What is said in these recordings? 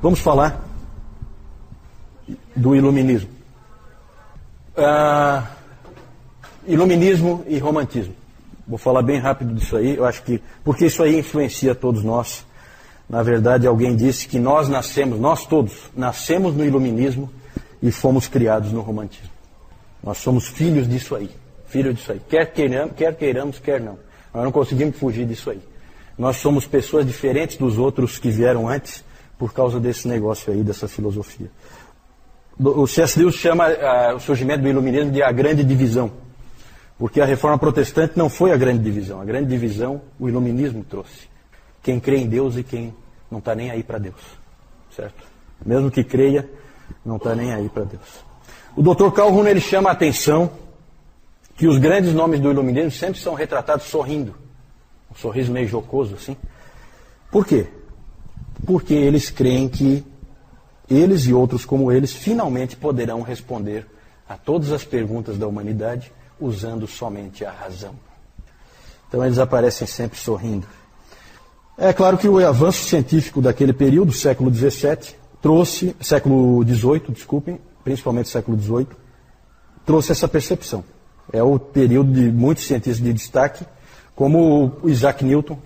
Vamos falar do iluminismo. Iluminismo e romantismo. Vou falar bem rápido disso aí, eu acho que, porque isso aí influencia todos nós. Na verdade, alguém disse que nós todos nascemos no iluminismo e fomos criados no romantismo. Nós somos filhos disso aí. Quer queiramos, quer não. Nós não conseguimos fugir disso aí. Nós somos pessoas diferentes dos outros que vieram antes por causa desse negócio aí, dessa filosofia. O C.S. Lewis chama o surgimento do iluminismo de a grande divisão. Porque a reforma protestante não foi a grande divisão. A grande divisão o iluminismo trouxe. Quem crê em Deus e quem não está nem aí para Deus. Certo? Mesmo que creia, não está nem aí para Deus. O Dr. Calhoun, ele chama a atenção que os grandes nomes do iluminismo sempre são retratados sorrindo. Um sorriso meio jocoso, assim. Por quê? Porque eles creem que eles e outros como eles finalmente poderão responder a todas as perguntas da humanidade usando somente a razão. Então eles aparecem sempre sorrindo. É claro que o avanço científico daquele período, século XVII, século XVIII, desculpem, principalmente século XVIII, trouxe essa percepção. É o período de muitos cientistas de destaque, como o Isaac Newton,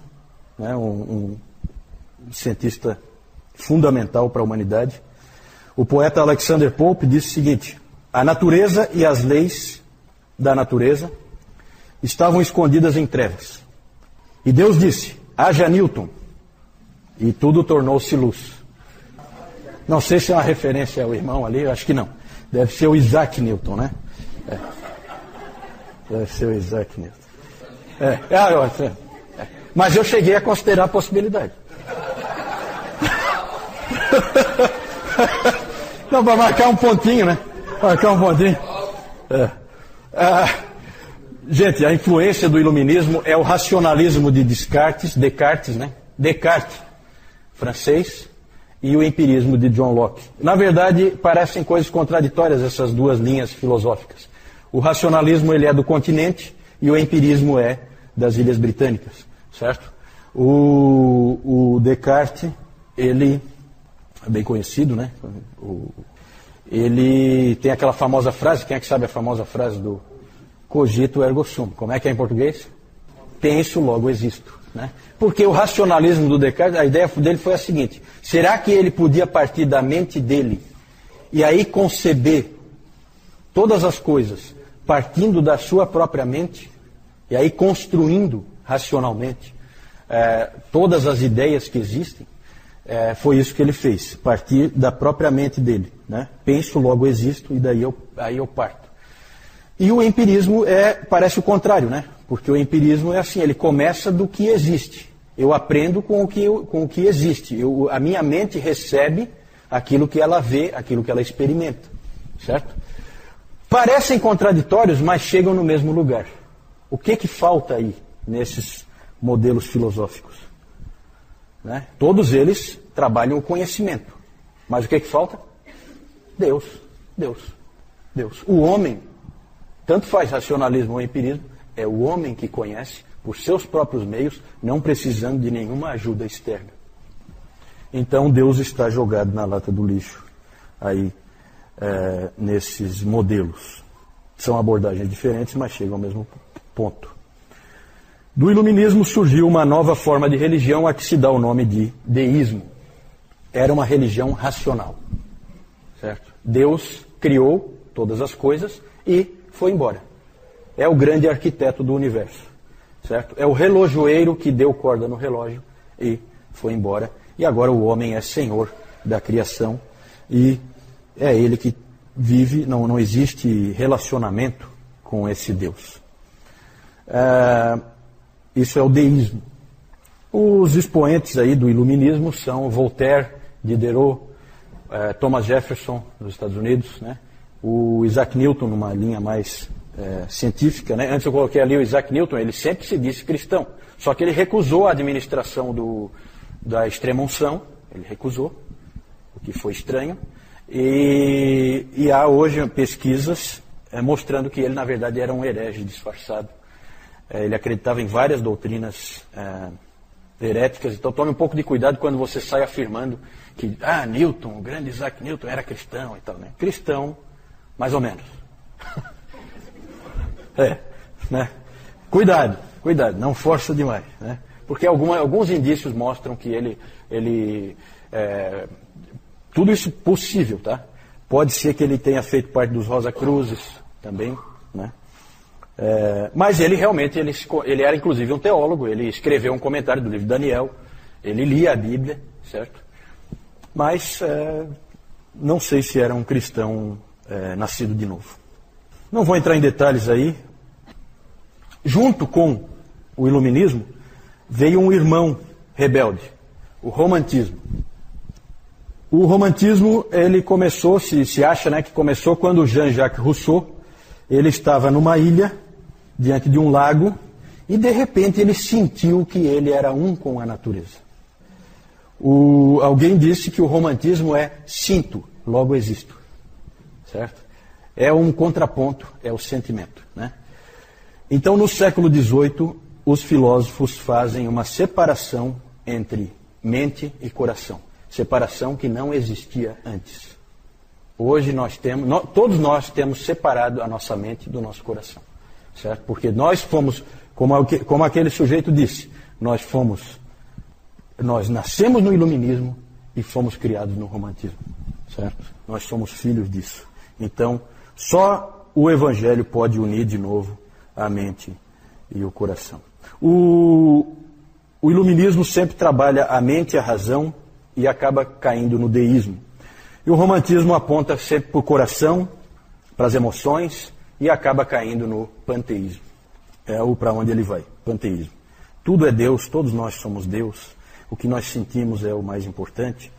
né, um cientista fundamental para a humanidade. O poeta Alexander Pope disse o seguinte: a natureza e as leis da natureza estavam escondidas em trevas. E Deus disse: haja Newton, e tudo tornou-se luz. Não sei se é uma referência ao irmão ali, eu acho que não. Deve ser o Isaac Newton, né? Deve ser o Isaac Newton. Mas eu cheguei a considerar a possibilidade. Não, para marcar um pontinho, né? Marcar um pontinho. Gente, a influência do iluminismo é o racionalismo de Descartes, né? Descartes, francês, e o empirismo de John Locke. Na verdade, parecem coisas contraditórias essas duas linhas filosóficas. O racionalismo ele é do continente e o empirismo é das Ilhas Britânicas, certo? O Descartes, ele é bem conhecido, né? Ele tem aquela famosa frase, quem é que sabe a famosa frase do cogito ergo sum? Como é que é em português? Penso, logo existo. Né? Porque o racionalismo do Descartes, a ideia dele foi a seguinte: será que ele podia partir da mente dele e aí conceber todas as coisas partindo da sua própria mente e aí construindo racionalmente todas as ideias que existem? Foi isso que ele fez, partir da própria mente dele. Né? Penso, logo existo, e daí eu parto. E o empirismo parece o contrário, né? Porque o empirismo é assim, ele começa do que existe. Eu aprendo com o que existe. A minha mente recebe aquilo que ela vê, aquilo que ela experimenta. Certo? Parecem contraditórios, mas chegam no mesmo lugar. O que falta aí nesses modelos filosóficos? Né? Todos eles trabalham o conhecimento. Mas o que falta? Deus. O homem, tanto faz racionalismo ou empirismo, é o homem que conhece por seus próprios meios, não precisando de nenhuma ajuda externa. Então Deus está jogado na lata do lixo aí nesses modelos. São abordagens diferentes, mas chegam ao mesmo ponto. Do iluminismo surgiu uma nova forma de religião a que se dá o nome de deísmo. Era uma religião racional. Certo? Deus criou todas as coisas e foi embora. É o grande arquiteto do universo. Certo? É o relojoeiro que deu corda no relógio e foi embora. E agora o homem é senhor da criação e é ele que vive, não existe relacionamento com esse Deus. Isso é o deísmo. Os expoentes aí do iluminismo são Voltaire, Diderot, Thomas Jefferson, dos Estados Unidos, né? O Isaac Newton, numa linha mais científica, né? Antes eu coloquei ali o Isaac Newton, ele sempre se disse cristão, só que ele recusou a administração da extrema-unção, ele recusou, o que foi estranho, e há hoje pesquisas mostrando que ele, na verdade, era um herege disfarçado. Ele acreditava em várias doutrinas heréticas. Então tome um pouco de cuidado quando você sai afirmando que Newton, o grande Isaac Newton era cristão e tal, né? Cristão, mais ou menos. Né? Cuidado, não força demais, né? Porque alguns indícios mostram que ele tudo isso possível, tá? Pode ser que ele tenha feito parte dos Rosa Cruzes também, né? Mas ele realmente, ele era inclusive um teólogo, ele escreveu um comentário do livro de Daniel, ele lia a Bíblia, certo? Mas não sei se era um cristão nascido de novo. Não vou entrar em detalhes aí. Junto com o iluminismo, veio um irmão rebelde, o romantismo. O romantismo, ele começou, se acha, né, que começou quando Jean-Jacques Rousseau, ele estava numa ilha, diante de um lago, e de repente ele sentiu que ele era um com a natureza. Alguém disse que o romantismo é sinto, logo existo. Certo? É um contraponto, é o sentimento, né? Então, no século XVIII, os filósofos fazem uma separação entre mente e coração. Separação que não existia antes. Hoje todos nós temos separado a nossa mente do nosso coração. Certo? Porque nós fomos, como aquele sujeito disse, nós nascemos no iluminismo e fomos criados no romantismo. Certo? Nós somos filhos disso. Então, só o Evangelho pode unir de novo a mente e o coração. O iluminismo sempre trabalha a mente e a razão e acaba caindo no deísmo. E o romantismo aponta sempre para o coração, para as emoções e acaba caindo no panteísmo. É para onde ele vai, panteísmo. Tudo é Deus, todos nós somos Deus. O que nós sentimos é o mais importante.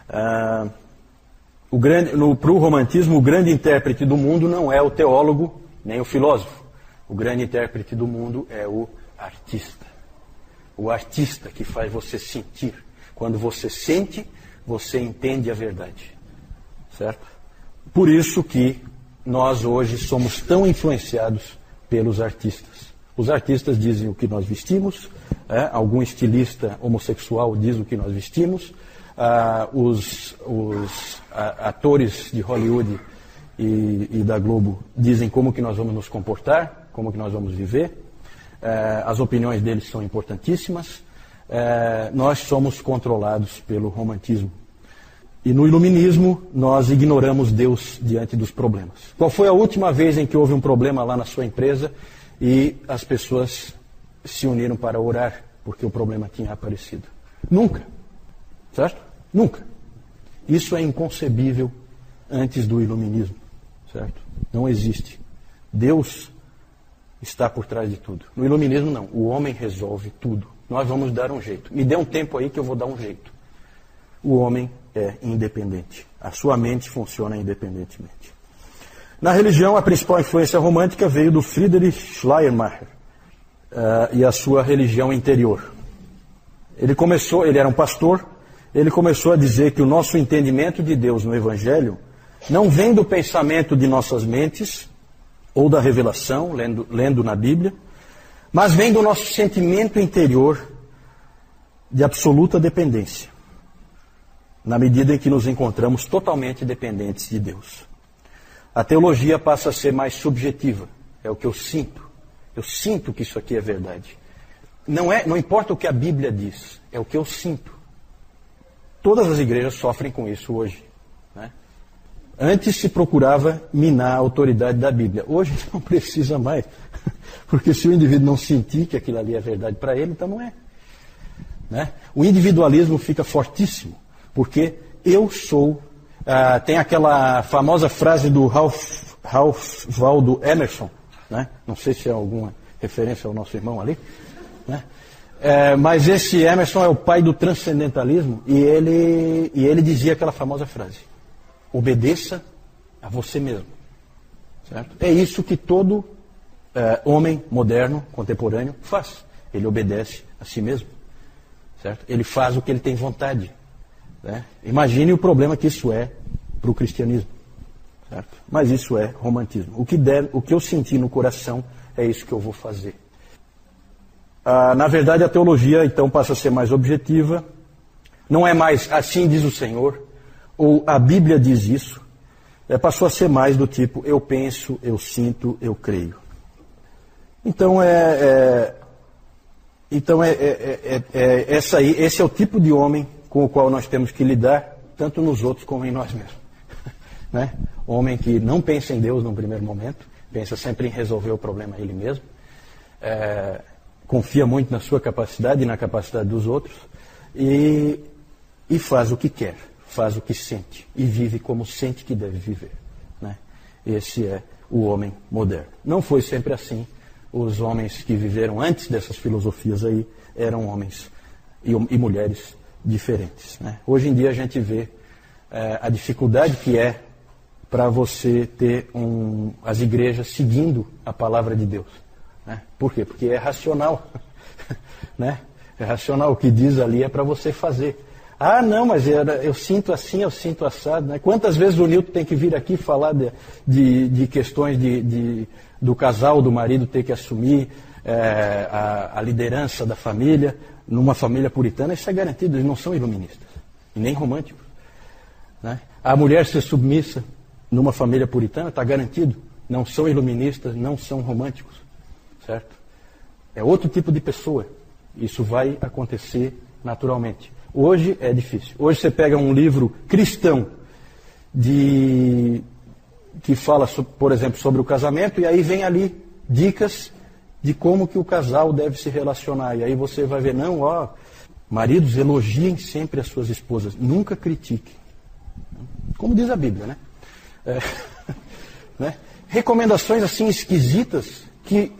Para o romantismo, o grande intérprete do mundo não é o teólogo nem o filósofo. O grande intérprete do mundo é o artista. O artista que faz você sentir. Quando você sente, você entende a verdade. Certo? Por isso que nós hoje somos tão influenciados pelos artistas. Os artistas dizem o que nós vestimos, algum estilista homossexual diz o que nós vestimos, os atores de Hollywood e da Globo dizem como que nós vamos nos comportar, como que nós vamos viver. As opiniões deles são importantíssimas. Nós somos controlados pelo romantismo. E no iluminismo, nós ignoramos Deus diante dos problemas. Qual foi a última vez em que houve um problema lá na sua empresa e as pessoas se uniram para orar porque o problema tinha aparecido? Nunca. Certo? Nunca. Isso é inconcebível antes do iluminismo. Certo? Não existe. Deus está por trás de tudo. No iluminismo, não. O homem resolve tudo. Nós vamos dar um jeito. Me dê um tempo aí que eu vou dar um jeito. O homem é independente. A sua mente funciona independentemente. Na religião, a principal influência romântica veio do Friedrich Schleiermacher e a sua religião interior. Ele era um pastor, ele começou a dizer que o nosso entendimento de Deus no Evangelho não vem do pensamento de nossas mentes, ou da revelação, lendo na Bíblia, mas vem do nosso sentimento interior de absoluta dependência, na medida em que nos encontramos totalmente dependentes de Deus. A teologia passa a ser mais subjetiva, é o que eu sinto. Eu sinto que isso aqui é verdade. Não importa o que a Bíblia diz, é o que eu sinto. Todas as igrejas sofrem com isso hoje, né? Antes se procurava minar a autoridade da Bíblia. Hoje não precisa mais. Porque se o indivíduo não sentir que aquilo ali é verdade para ele, então não é. Né? O individualismo fica fortíssimo. Porque eu sou... tem aquela famosa frase do Ralph Waldo Emerson. Né? Não sei se é alguma referência ao nosso irmão ali. Né? Mas esse Emerson é o pai do transcendentalismo. E ele dizia aquela famosa frase. Obedeça a você mesmo. Certo? É isso que todo homem moderno, contemporâneo, faz. Ele obedece a si mesmo. Certo? Ele faz o que ele tem vontade. Né? Imagine o problema que isso é para o cristianismo. Certo? Mas isso é romantismo. O que eu senti no coração é isso que eu vou fazer. Na verdade, a teologia, então, passa a ser mais objetiva. Não é mais assim diz o Senhor, ou a Bíblia diz isso. Passou a ser mais do tipo, eu penso, eu sinto, eu creio. Então, esse é o tipo de homem com o qual nós temos que lidar, tanto nos outros como em nós mesmos. Né? Homem que não pensa em Deus num primeiro momento, pensa sempre em resolver o problema ele mesmo, confia muito na sua capacidade e na capacidade dos outros, e faz o que quer, faz o que sente, e vive como sente que deve viver. Né? Esse é o homem moderno. Não foi sempre assim. Os homens que viveram antes dessas filosofias aí eram homens e mulheres diferentes. Né? Hoje em dia a gente vê a dificuldade que é para você ter as igrejas seguindo a palavra de Deus. Né? Por quê? Porque é racional. Né? É racional. O que diz ali é para você fazer. Ah, não, mas eu sinto assim, eu sinto assado. Né? Quantas vezes o Nilton tem que vir aqui falar de questões do casal, do marido ter que assumir a liderança da família, numa família puritana? Isso é garantido, eles não são iluministas, e nem românticos. Né? A mulher ser submissa numa família puritana, está garantido, não são iluministas, não são românticos. Certo? É outro tipo de pessoa. Isso vai acontecer naturalmente. Hoje é difícil. Hoje você pega um livro cristão que fala, por exemplo, sobre o casamento, e aí vem ali dicas de como que o casal deve se relacionar. E aí você vai ver, maridos, elogiem sempre as suas esposas, nunca critiquem. Como diz a Bíblia, né? Né? Recomendações assim esquisitas que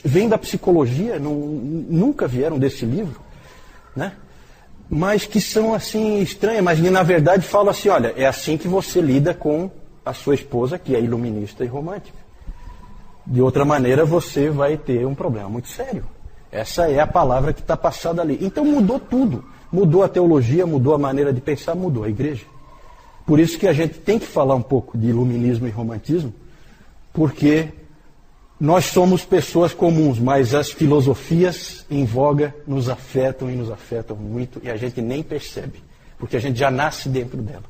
vêm da psicologia, nunca vieram desse livro, né? Mas que são assim estranhas, mas na verdade falam assim, olha, é assim que você lida com a sua esposa, que é iluminista e romântica. De outra maneira você vai ter um problema muito sério. Essa é a palavra que está passada ali. Então mudou tudo. Mudou a teologia, mudou a maneira de pensar, mudou a igreja. Por isso que a gente tem que falar um pouco de iluminismo e romantismo, porque nós somos pessoas comuns, mas as filosofias em voga nos afetam e nos afetam muito, e a gente nem percebe, porque a gente já nasce dentro dela.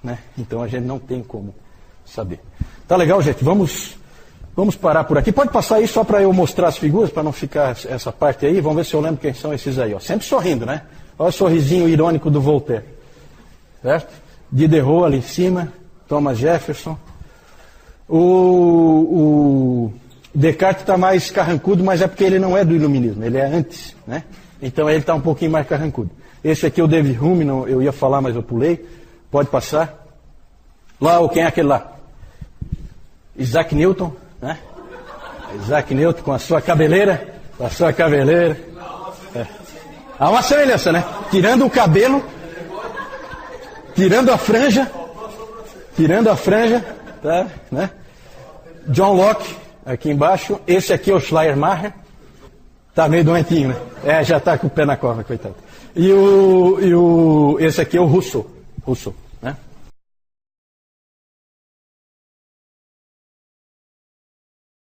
Né? Então a gente não tem como saber. Tá legal, gente? Vamos parar por aqui. Pode passar aí só para eu mostrar as figuras, para não ficar essa parte aí. Vamos ver se eu lembro quem são esses aí. Ó. Sempre sorrindo, né? Olha o sorrisinho irônico do Voltaire. Certo? Diderot ali em cima, Thomas Jefferson. O Descartes está mais carrancudo, mas é porque ele não é do iluminismo, ele é antes. Né? Então ele está um pouquinho mais carrancudo. Esse aqui é o David Hume, eu ia falar, mas eu pulei. Pode passar. Lá, quem é aquele lá? Isaac Newton, né? Isaac Newton com a sua cabeleira. Há uma semelhança, né? Tirando o cabelo, tirando a franja, tá? Né? John Locke, aqui embaixo. Esse aqui é o Schleiermacher. Tá meio doentinho, né? Já tá com o pé na cova, coitado. Esse aqui é o Rousseau.